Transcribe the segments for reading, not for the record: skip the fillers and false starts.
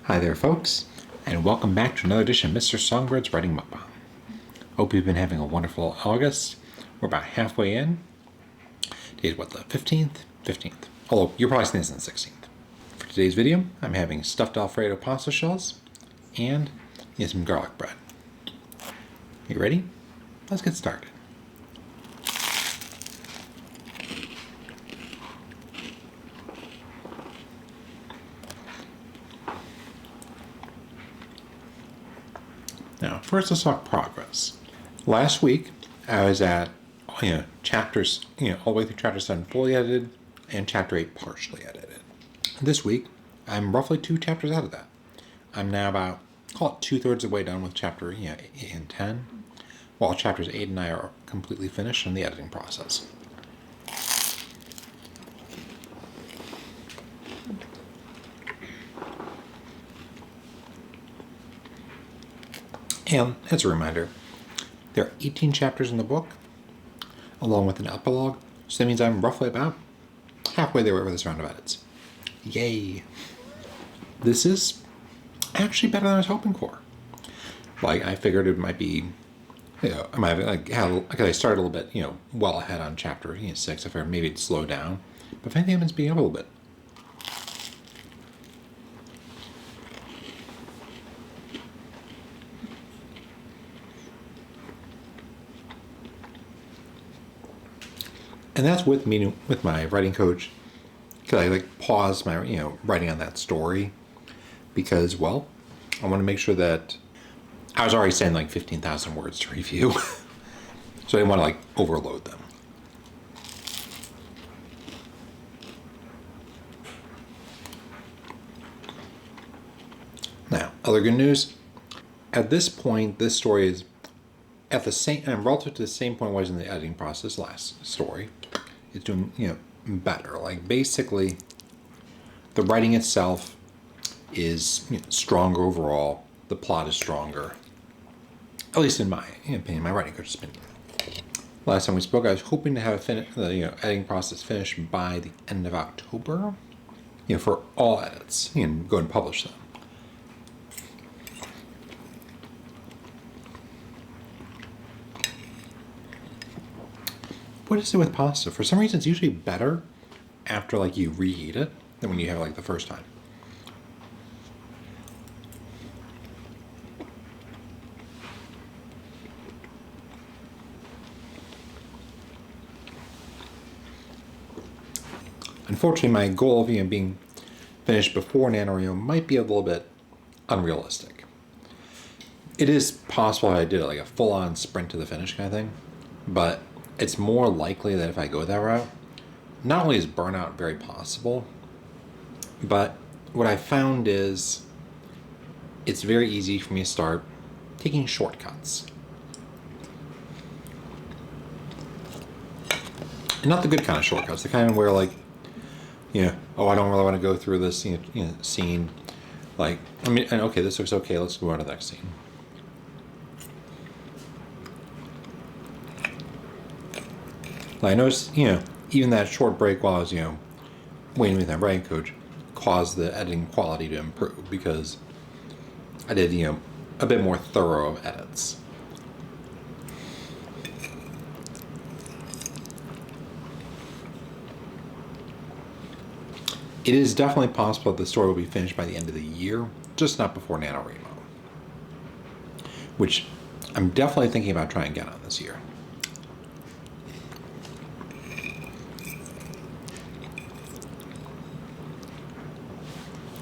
Hi there, folks, and welcome back to another edition of Mr. Songbird's Writing Mukbang. Hope you've been having a wonderful August. We're about halfway in. Today's what, the 15th? 15th. Although, you're probably seeing this on the 16th. For today's video, I'm having stuffed Alfredo pasta shells and some garlic bread. You ready? Let's get started. Now, first let's talk progress. Last week, I was at chapters, all the way through chapter 7 fully edited and chapter 8 partially edited. This week, I'm roughly 2 chapters out of that. I'm now about, call it 2/3 of the way done with chapter 8 and 10, while chapters 8 and 9 are completely finished in the editing process. And as a reminder, there are 18 chapters in the book, along with an epilogue, so that means I'm roughly about halfway there with this round of edits. Yay! This is actually better than I was hoping for. Like, I figured it might be, I might have, because I started a little bit, well ahead on chapter 6. I figured maybe it'd slow down, but if anything, it's speeding up a little bit. And that's with meeting with my writing coach, because I paused my writing on that story because, well, I want to make sure that I was already saying 15,000 words to review, so I didn't want to overload them. Now, other good news. At this point, this story is at the same, and relative to the same point it was in the editing process last story. It's doing, better. Basically, the writing itself is stronger overall. The plot is stronger. At least in my opinion, my writing coach's opinion. Last time we spoke, I was hoping to have the editing process finished by the end of October, for all edits, and go and publish them. What is it with pasta? For some reason, it's usually better after you reheat it than when you have it the first time. Unfortunately, my goal of being finished before NaNoWriMo might be a little bit unrealistic. It is possible I did a full-on sprint to the finish kind of thing, but it's more likely that if I go that route, not only is burnout very possible, but what I found is it's very easy for me to start taking shortcuts. And not the good kind of shortcuts, the kind where I don't really want to go through this scene. Okay, this looks okay, let's go on to the next scene. I noticed, even that short break while I was, waiting with my writing coach caused the editing quality to improve because I did, a bit more thorough edits. It is definitely possible that the story will be finished by the end of the year, just not before NaNoWriMo, which I'm definitely thinking about trying to get on this year.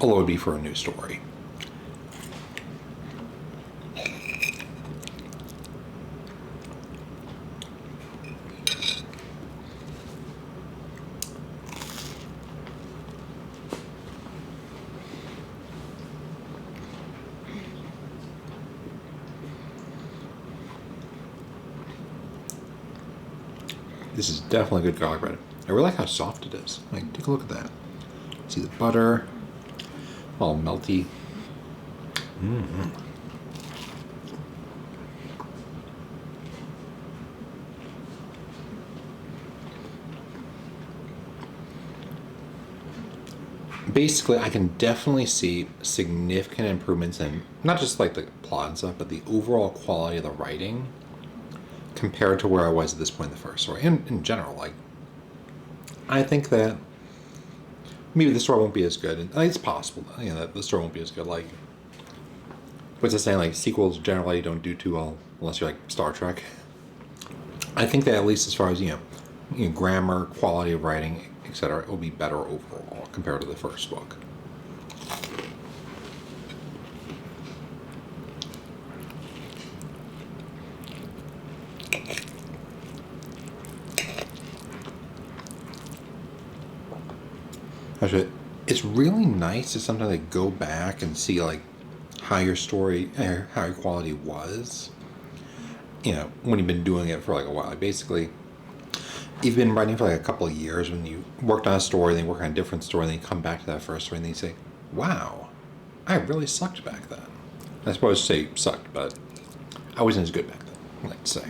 Although it would be for a new story. This is definitely good garlic bread. I really like how soft it is. Take a look at that. See the butter, all melty. basically, I can definitely see significant improvements in not just like the plot and stuff, but the overall quality of the writing compared to where I was at this point in the first story. And in general, like, I think that maybe the story won't be as good. And it's possible, that the story won't be as good. Like, what's it saying? Like, sequels generally don't do too well unless you're like Star Trek. I think that at least as far as grammar, quality of writing, etc., it will be better overall compared to the first book. Actually, it's really nice to sometimes like go back and see like how your story, how your quality was. When you've been doing it for like a while. Like basically, you've been writing for like a couple of years. When you worked on a story, then you work on a different story, then you come back to that first story, and then you say, "Wow, I really sucked back then." I suppose say sucked, but I wasn't as good back then. Let's say.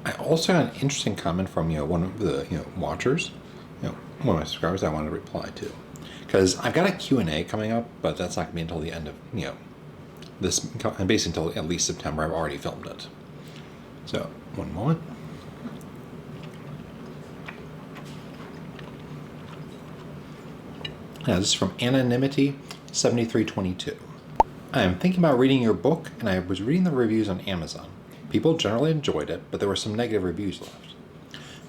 I also got an interesting comment from one of the watchers, one of my subscribers I wanted to reply to, because I've got a Q&A coming up, but that's not going to be until the end of this, basically until at least September. I've already filmed it. So one moment. Now this is from Anonymity 7322. I am thinking about reading your book, and I was reading the reviews on Amazon. People generally enjoyed it, but there were some negative reviews left.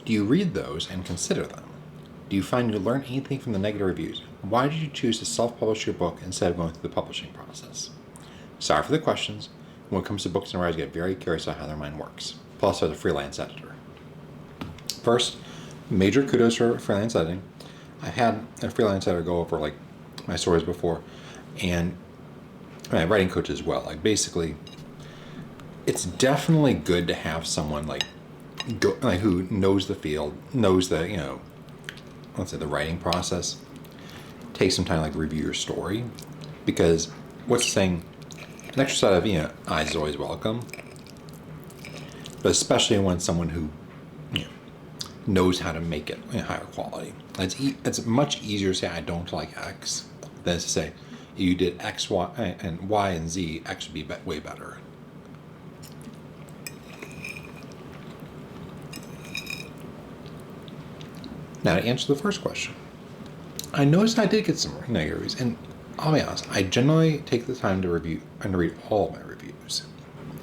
Do you read those and consider them? Do you find you learn anything from the negative reviews? Why did you choose to self-publish your book instead of going through the publishing process? Sorry for the questions. When it comes to books and writers, I get very curious about how their mind works. Plus, as a freelance editor. First, major kudos for freelance editing. I've had a freelance editor go over like my stories before, and my writing coach as well. Like basically, it's definitely good to have someone who knows the field, knows the let's say the writing process. Take some time to review your story, because what's saying, an extra set of eyes is always welcome, but especially when someone who knows how to make it higher quality. It's much easier to say I don't like X than to say you did X, Y, and Y and Z. X would be way better. Now to answer the first question, I noticed I did get some negative reviews, and I'll be honest, I generally take the time to review and read all of my reviews.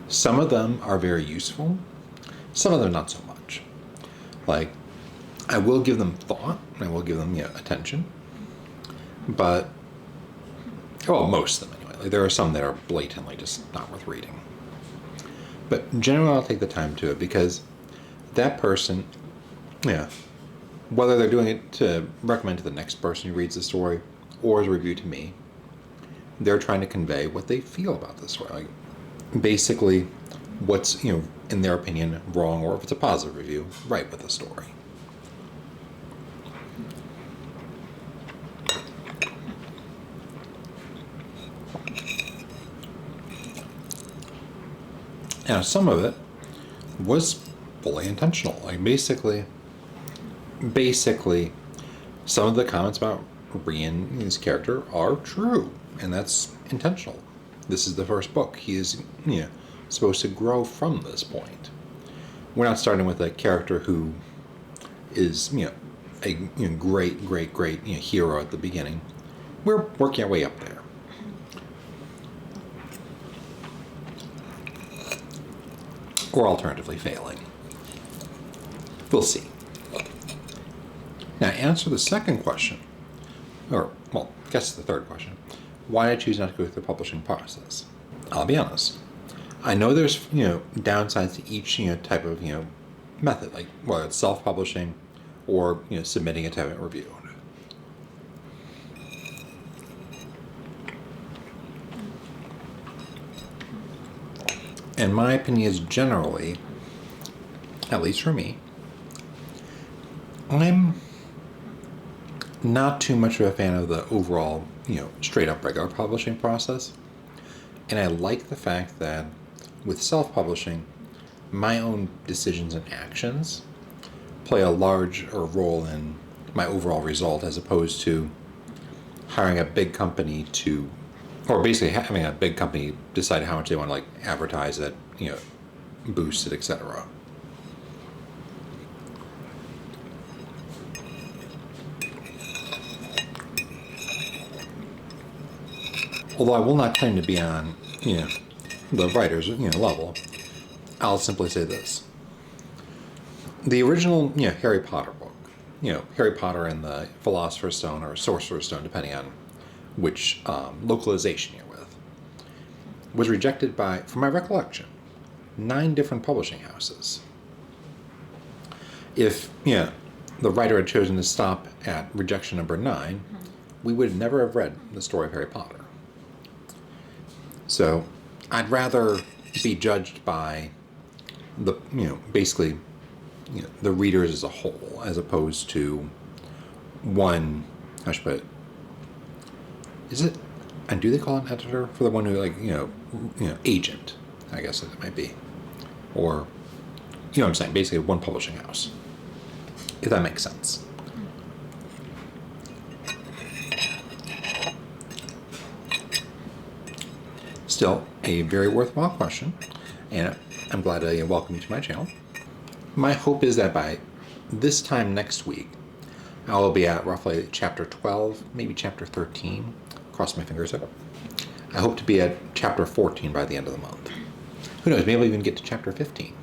Some of them are very useful, some of them not so much. Like, I will give them thought, and I will give them attention, but most of them anyway. Like, there are some that are blatantly just not worth reading. But generally, I'll take the time to it, because that person, whether they're doing it to recommend to the next person who reads the story or as a review to me, they're trying to convey what they feel about the story. Like, basically, what's, in their opinion, wrong, or if it's a positive review, right with the story. Now, some of it was fully intentional. Like, basically, some of the comments about Rian, his character, are true, and that's intentional. This is the first book. He is, supposed to grow from this point. We're not starting with a character who is, a great hero at the beginning. We're working our way up there. Or alternatively failing. We'll see. Now, answer the second question, or, well, I guess the third question. Why did I choose not to go through the publishing process? I'll be honest. I know there's, downsides to each, type of, method, like whether it's self-publishing or, submitting it to have it reviewed. And my opinion is generally, at least for me, I'm not too much of a fan of the overall, straight up regular publishing process. And I like the fact that with self-publishing, my own decisions and actions play a larger role in my overall result, as opposed to hiring a big company to, or basically having a big company decide how much they want to like advertise it, boost it, etc. Although I will not claim to be on, the writer's, level, I'll simply say this. The original, Harry Potter book, Harry Potter and the Philosopher's Stone or Sorcerer's Stone, depending on which localization you're with, was rejected by, from my recollection, 9 different publishing houses. If, the writer had chosen to stop at rejection number 9, we would never have read the story of Harry Potter. So I'd rather be judged by the, basically, the readers as a whole, as opposed to one, how should I put it? Is it, and do they call it an editor for the one who, like, agent, I guess it might be. Or, what I'm saying, basically one publishing house, if that makes sense. Still, a very worthwhile question, and I'm glad to welcome you to my channel. My hope is that by this time next week, I will be at roughly chapter 12, maybe chapter 13. Cross my fingers up. I hope to be at chapter 14 by the end of the month. Who knows, maybe I'll even get to chapter 15.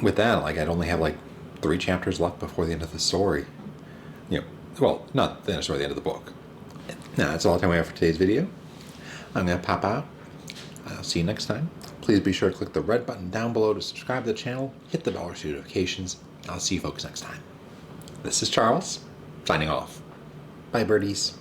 With that, I'd only have 3 chapters left before the end of the story. Well, not the end of the story, the end of the book. Now, that's all the time we have for today's video. I'm going to pop out. I'll see you next time. Please be sure to click the red button down below to subscribe to the channel, hit the bell for notifications. I'll see you folks next time. This is Charles, signing off. Bye, birdies.